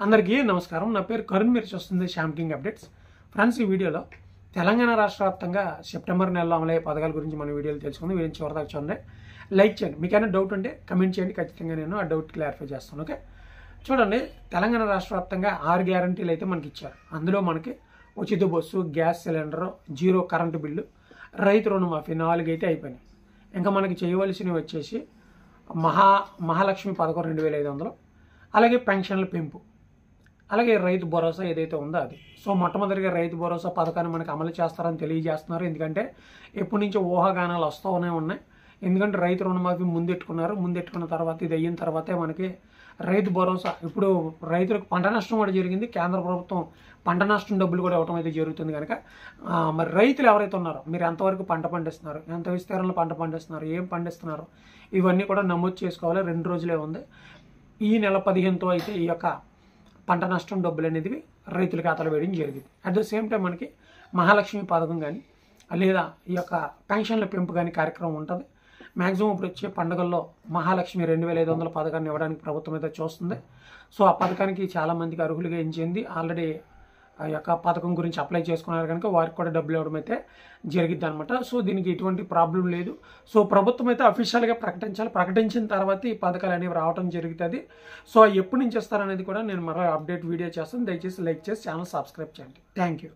అందరికీ నమస్కారం. నా పేరు కరుణ్. మీరు చూస్తుంది శ్యామ్ కింగ్ అప్డేట్స్. ఫ్రెండ్స్, ఈ వీడియోలో తెలంగాణ రాష్ట్ర వ్యాప్తంగా సెప్టెంబర్ నెలలో అమలయ్యే పథకాల గురించి మన వీడియోలు తెలుసుకుంది. వీడియో చివరిదాకా చూడండి, లైక్ చేయండి. మీకైనా డౌట్ ఉంటే కమెంట్ చేయండి, ఖచ్చితంగా నేను ఆ డౌట్ క్లారిఫై చేస్తాను. ఓకే, చూడండి, తెలంగాణ రాష్ట్ర వ్యాప్తంగా 6 గ్యారంటీలు అయితే మనకి ఇచ్చారు. అందులో మనకి ఉచిత bus, gas cylinder, zero current bill, రైతు రుణమాఫీ 4 అయితే అయిపోయినాయి. ఇంకా మనకి చేయవలసినవి వచ్చేసి మహాలక్ష్మి పథకం 2500, అలాగే పెన్షన్ల పెంపు, అలాగే రైతు భరోసా ఏదైతే ఉందో అది. సో మొట్టమొదటిగా రైతు భరోసా పథకాన్ని మనకి అమలు చేస్తారని తెలియజేస్తున్నారు. ఎందుకంటే ఎప్పటి నుంచో ఊహాగానాలు వస్తూనే ఉన్నాయి. ఎందుకంటే రైతు రుణమాఫీ ముందెట్టుకున్న తర్వాత ఇది అయిన తర్వాతే మనకి రైతు భరోసా. ఇప్పుడు రైతులకు పంట నష్టం కూడా జరిగింది. కేంద్ర ప్రభుత్వం పంట నష్టం డబ్బులు కూడా ఇవ్వడం అయితే జరుగుతుంది. కనుక మరి రైతులు ఎవరైతే ఉన్నారో మీరు ఎంతవరకు పంట పండిస్తున్నారు, ఎంత విస్తీర్ణంలో పంట పండిస్తున్నారు, ఏం పండిస్తున్నారు, ఇవన్నీ కూడా నమోదు చేసుకోవాలి. 2 రోజులే ఉంది. ఈ నెల 15తో అయితే ఈ యొక్క పంట నష్టం డబ్బులు అనేది రైతుల ఖాతాలో వేయడం జరిగింది. అట్ ద సేమ్ టైం మనకి మహాలక్ష్మి పథకం కానీ లేదా ఈ యొక్క పెన్షన్ల పెంపు కానీ కార్యక్రమం ఉంటుంది. మ్యాక్సిమం ఇప్పుడు వచ్చే పండుగల్లో మహాలక్ష్మి 2500 పథకాన్ని ఇవ్వడానికి ప్రభుత్వం అయితే చూస్తుంది. సో ఆ పథకానికి చాలామందికి అర్హులుగా ఎంచింది. ఆల్రెడీ ఆ యొక్క పథకం గురించి అప్లై చేసుకున్నారు కనుక వారికి కూడా డబ్బులు ఇవ్వడం అయితే జరిగిద్ది అనమాట. సో దీనికి ఎటువంటి ప్రాబ్లం లేదు. సో ప్రభుత్వం అయితే అఫీషియల్గా ప్రకటించాలి. ప్రకటించిన తర్వాత ఈ పథకాలు అనేవి రావడం జరుగుతుంది. సో ఎప్పటి నుంచి ఇస్తారనేది కూడా నేను మరో అప్డేట్ వీడియో చేస్తాను. దయచేసి లైక్ చేసి ఛానల్ సబ్స్క్రైబ్ చేయండి. Thank you.